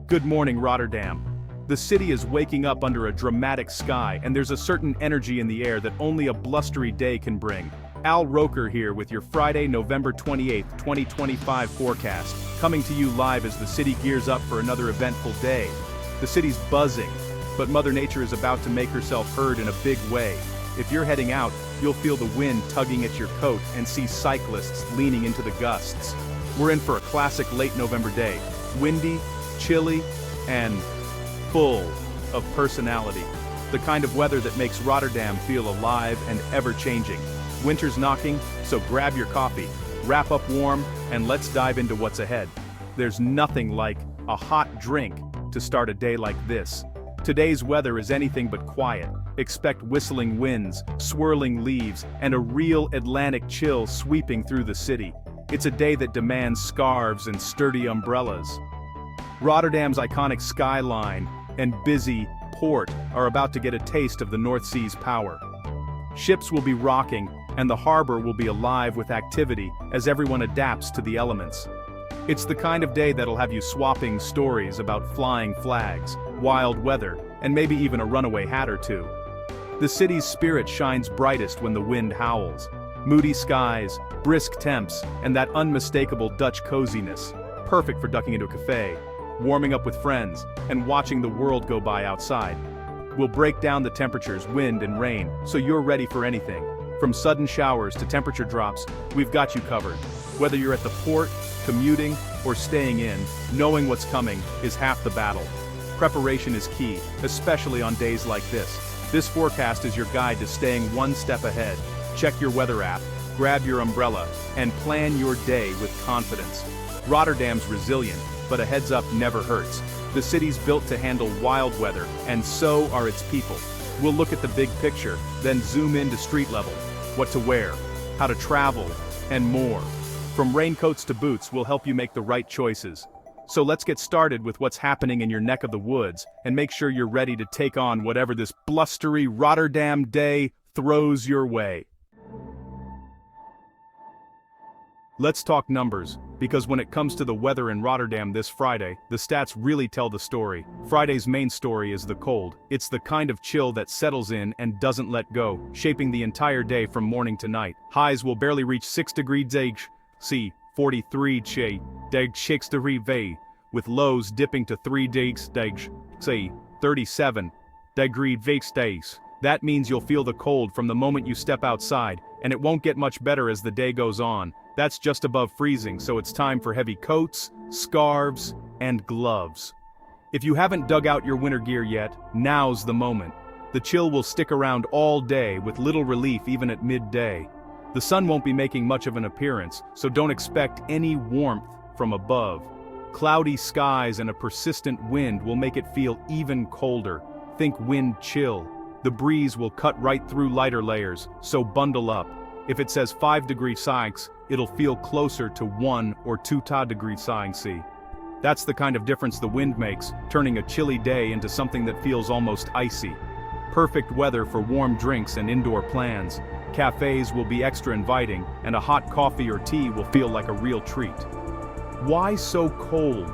Good morning, Rotterdam. The city is waking up under a dramatic sky, and there's a certain energy in the air that only a blustery day can bring. Al Roker here with your Friday, November 28th, 2025 forecast, coming to you live as the city gears up for another eventful day. The city's buzzing, but Mother Nature is about to make herself heard in a big way. If you're heading out, you'll feel the wind tugging at your coat and see cyclists leaning into the gusts. We're in for a classic late November day, windy, chilly, and full of personality. The kind of weather that makes Rotterdam feel alive and ever-changing. Winter's knocking, so grab your coffee, wrap up warm, and let's dive into what's ahead. There's nothing like a hot drink to start a day like this. Today's weather is anything but quiet. Expect whistling winds, swirling leaves, and a real Atlantic chill sweeping through the city. It's a day that demands scarves and sturdy umbrellas. Rotterdam's iconic skyline and busy port are about to get a taste of the North Sea's power. Ships will be rocking, and the harbor will be alive with activity as everyone adapts to the elements. It's the kind of day that'll have you swapping stories about flying flags, wild weather, and maybe even a runaway hat or two. The city's spirit shines brightest when the wind howls. Moody skies, brisk temps, and that unmistakable Dutch coziness. Perfect for ducking into a cafe, warming up with friends, and watching the world go by outside. We'll break down the temperatures, wind and rain, so you're ready for anything. From sudden showers to temperature drops, we've got you covered. Whether you're at the port, commuting, or staying in, knowing what's coming is half the battle. Preparation is key, especially on days like this. This forecast is your guide to staying one step ahead. Check your weather app, grab your umbrella, and plan your day with confidence. Rotterdam's resilient, but a heads up never hurts. The city's built to handle wild weather, and so are its people. We'll look at the big picture, then zoom into street level, what to wear, how to travel, and more. From raincoats to boots, we'll help you make the right choices. So let's get started with what's happening in your neck of the woods, and make sure you're ready to take on whatever this blustery Rotterdam day throws your way. Let's talk numbers, because when it comes to the weather in Rotterdam this Friday, the stats really tell the story. Friday's main story is the cold. It's the kind of chill that settles in and doesn't let go, shaping the entire day from morning to night. Highs will barely reach 6 degrees C, 43 C, with lows dipping to 3 degrees C, 37 degrees. That means you'll feel the cold from the moment you step outside, and it won't get much better as the day goes on. That's just above freezing, so it's time for heavy coats, scarves, and gloves. If you haven't dug out your winter gear yet, now's the moment. The chill will stick around all day with little relief even at midday. The sun won't be making much of an appearance, so don't expect any warmth from above. Cloudy skies and a persistent wind will make it feel even colder. Think wind chill. The breeze will cut right through lighter layers, so bundle up. If it says 5 degrees Celsius, it'll feel closer to 1 or 2 degrees Celsius. That's the kind of difference the wind makes, turning a chilly day into something that feels almost icy. Perfect weather for warm drinks and indoor plans. Cafes will be extra inviting, and a hot coffee or tea will feel like a real treat. Why so cold?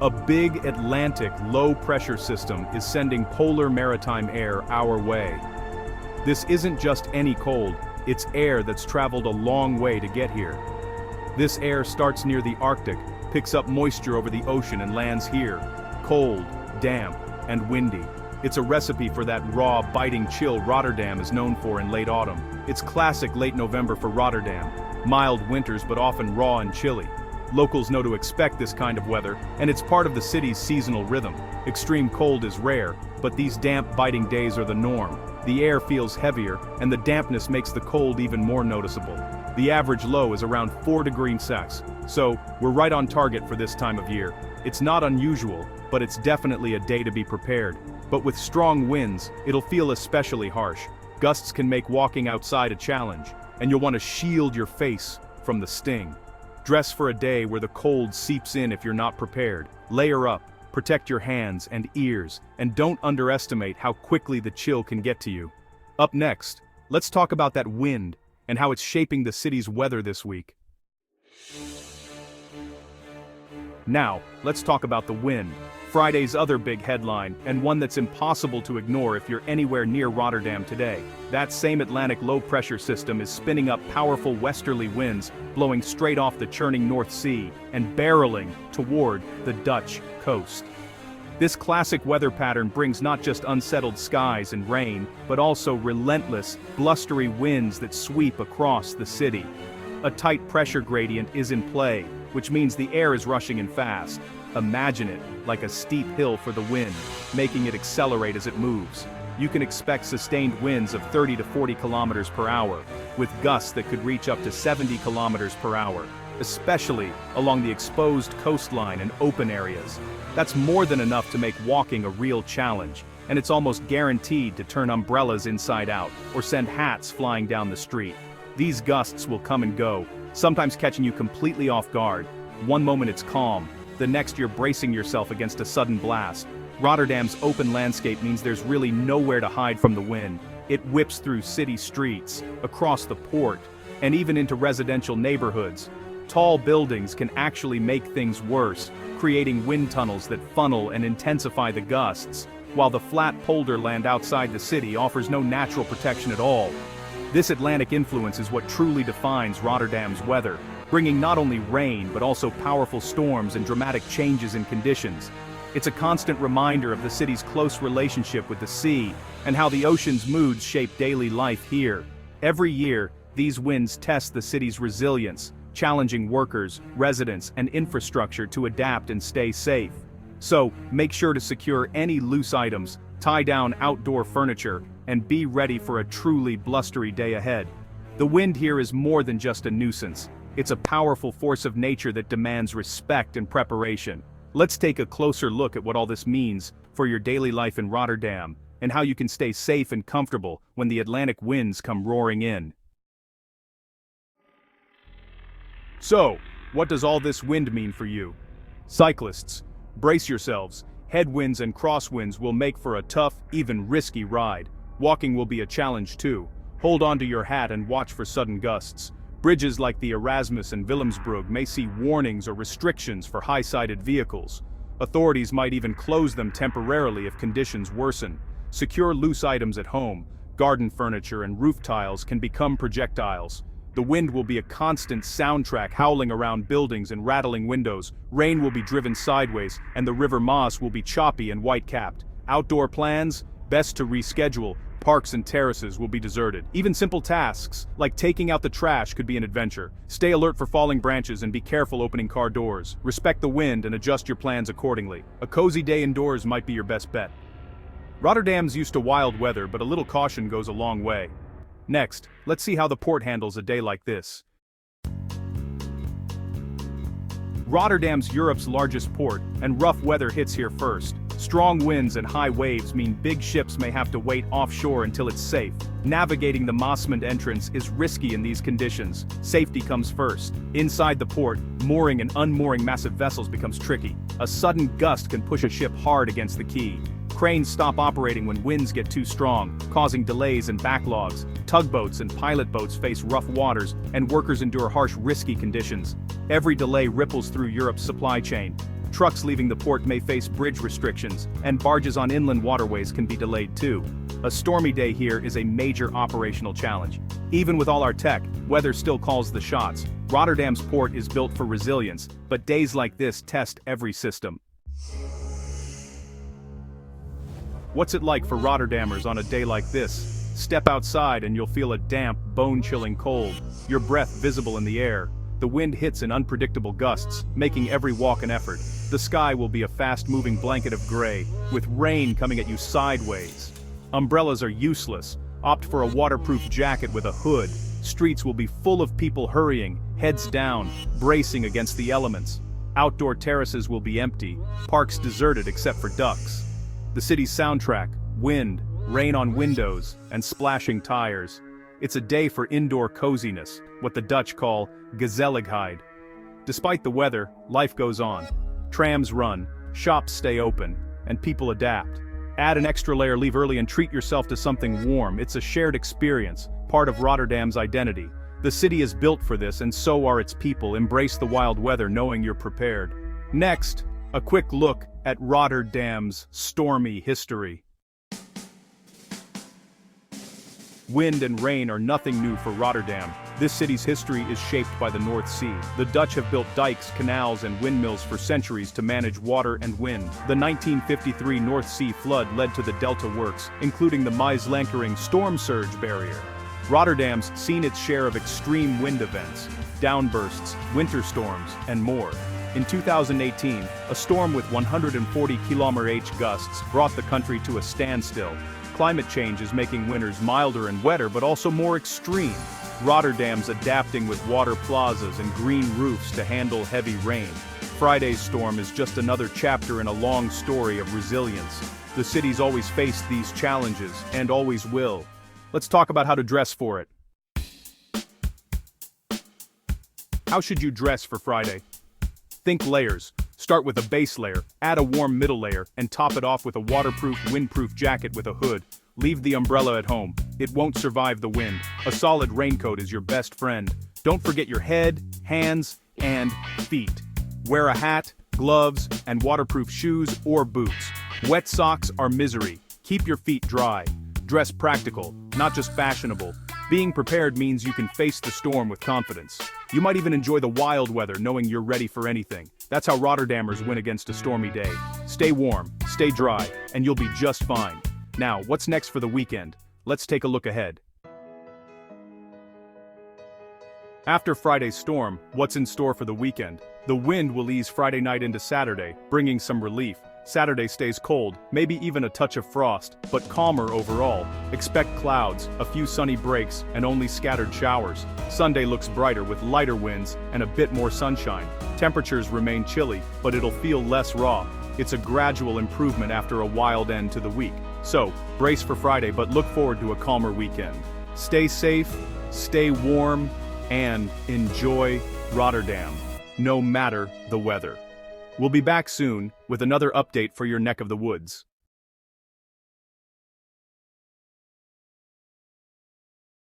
A big Atlantic low-pressure system is sending polar maritime air our way. This isn't just any cold, it's air that's traveled a long way to get here. This air starts near the Arctic, picks up moisture over the ocean and lands here. Cold, damp, and windy. It's a recipe for that raw, biting chill Rotterdam is known for in late autumn. It's classic late November for Rotterdam. Mild winters but often raw and chilly. Locals know to expect this kind of weather, and it's part of the city's seasonal rhythm. Extreme cold is rare, but these damp, biting days are the norm. The air feels heavier, and the dampness makes the cold even more noticeable. The average low is around 4 degrees Celsius, so we're right on target for this time of year. It's not unusual, but it's definitely a day to be prepared. But with strong winds, it'll feel especially harsh. Gusts can make walking outside a challenge, and you'll want to shield your face from the sting. Dress for a day where the cold seeps in if you're not prepared. Layer up, protect your hands and ears, and don't underestimate how quickly the chill can get to you. Up next, let's talk about that wind and how it's shaping the city's weather this week. Now, let's talk about the wind. Friday's other big headline, and one that's impossible to ignore if you're anywhere near Rotterdam today. That same Atlantic low-pressure system is spinning up powerful westerly winds, blowing straight off the churning North Sea, and barreling toward the Dutch coast. This classic weather pattern brings not just unsettled skies and rain, but also relentless, blustery winds that sweep across the city. A tight pressure gradient is in play, which means the air is rushing in fast. Imagine it like a steep hill for the wind, making it accelerate as it moves. You can expect sustained winds of 30 to 40 kilometers per hour, with gusts that could reach up to 70 kilometers per hour, especially along the exposed coastline and open areas. That's more than enough to make walking a real challenge, and it's almost guaranteed to turn umbrellas inside out or send hats flying down the street. These gusts will come and go, sometimes catching you completely off guard. One moment it's calm, the next you're bracing yourself against a sudden blast. Rotterdam's open landscape means there's really nowhere to hide from the wind. It whips through city streets, across the port, and even into residential neighborhoods. Tall buildings can actually make things worse, creating wind tunnels that funnel and intensify the gusts, while the flat polder land outside the city offers no natural protection at all. This Atlantic influence is what truly defines Rotterdam's weather, bringing not only rain but also powerful storms and dramatic changes in conditions. It's a constant reminder of the city's close relationship with the sea and how the ocean's moods shape daily life here. Every year, these winds test the city's resilience, challenging workers, residents, and infrastructure to adapt and stay safe. So, make sure to secure any loose items, tie down outdoor furniture, and be ready for a truly blustery day ahead. The wind here is more than just a nuisance. It's a powerful force of nature that demands respect and preparation. Let's take a closer look at what all this means for your daily life in Rotterdam, and how you can stay safe and comfortable when the Atlantic winds come roaring in. So, what does all this wind mean for you? Cyclists, brace yourselves. Headwinds and crosswinds will make for a tough, even risky ride. Walking will be a challenge too. Hold on to your hat and watch for sudden gusts. Bridges like the Erasmus and Willemsbrug may see warnings or restrictions for high-sided vehicles. Authorities might even close them temporarily if conditions worsen. Secure loose items at home. Garden furniture and roof tiles can become projectiles. The wind will be a constant soundtrack howling around buildings and rattling windows. Rain will be driven sideways, and the River Maas will be choppy and white-capped. Outdoor plans? Best to reschedule. Parks and terraces will be deserted. Even simple tasks, like taking out the trash, could be an adventure. Stay alert for falling branches and be careful opening car doors. Respect the wind and adjust your plans accordingly. A cozy day indoors might be your best bet. Rotterdam's used to wild weather, but a little caution goes a long way. Next, let's see how the port handles a day like this. Rotterdam's Europe's largest port, and rough weather hits here first. Strong winds and high waves mean big ships may have to wait offshore until it's safe. Navigating the Maasmond entrance is risky in these conditions. Safety comes first. Inside the port, mooring and unmooring massive vessels becomes tricky. A sudden gust can push a ship hard against the quay. Cranes stop operating when winds get too strong, causing delays and backlogs. Tugboats and pilot boats face rough waters, and workers endure harsh, risky conditions. Every delay ripples through Europe's supply chain. Trucks leaving the port may face bridge restrictions, and barges on inland waterways can be delayed too. A stormy day here is a major operational challenge. Even with all our tech, weather still calls the shots. Rotterdam's port is built for resilience, but days like this test every system. What's it like for Rotterdammers on a day like this? Step outside and you'll feel a damp, bone-chilling cold, your breath visible in the air. The wind hits in unpredictable gusts, making every walk an effort. The sky will be a fast-moving blanket of gray, with rain coming at you sideways. Umbrellas are useless. Opt for a waterproof jacket with a hood. Streets will be full of people hurrying, heads down, bracing against the elements. Outdoor terraces will be empty, parks deserted except for ducks. The city's soundtrack, wind, rain on windows, and splashing tires. It's a day for indoor coziness, what the Dutch call gezelligheid. Despite the weather, life goes on. Trams run, shops stay open, and people adapt. Add an extra layer, leave early, and treat yourself to something warm. It's a shared experience, part of Rotterdam's identity. The city is built for this, and so are its people. Embrace the wild weather knowing you're prepared. Next, A quick look at Rotterdam's stormy history. Wind and rain are nothing new for Rotterdam. This city's history is shaped by the North Sea. The Dutch have built dikes, canals, and windmills for centuries to manage water and wind. The 1953 North Sea flood led to the Delta Works, including the Maaslankering storm surge barrier. Rotterdam's seen its share of extreme wind events, downbursts, winter storms, and more. In 2018, a storm with 140 km/h gusts brought the country to a standstill. Climate change is making winters milder and wetter, but also more extreme. Rotterdam's adapting with water plazas and green roofs to handle heavy rain. Friday's storm is just another chapter in a long story of resilience. The city's always faced these challenges, and always will. Let's talk about how to dress for it. How should you dress for Friday? Think layers. Start with a base layer, add a warm middle layer, and top it off with a waterproof, windproof jacket with a hood. Leave the umbrella at home. It won't survive the wind. A solid raincoat is your best friend. Don't forget your head, hands, and feet. Wear a hat, gloves, and waterproof shoes or boots. Wet socks are misery. Keep your feet dry. Dress practical, not just fashionable. Being prepared means you can face the storm with confidence. You might even enjoy the wild weather knowing you're ready for anything. That's how Rotterdammers win against a stormy day. Stay warm, stay dry, and you'll be just fine. Now, what's next for the weekend? Let's take a look ahead. After Friday's storm, what's in store for the weekend? The wind will ease Friday night into Saturday, bringing some relief. Saturday stays cold, maybe even a touch of frost, but calmer overall. Expect clouds, a few sunny breaks, and only scattered showers. Sunday looks brighter with lighter winds and a bit more sunshine. Temperatures remain chilly, but it'll feel less raw. It's a gradual improvement after a wild end to the week. So, brace for Friday, but look forward to a calmer weekend. Stay safe, stay warm, and enjoy Rotterdam, no matter the weather. We'll be back soon with another update for your neck of the woods.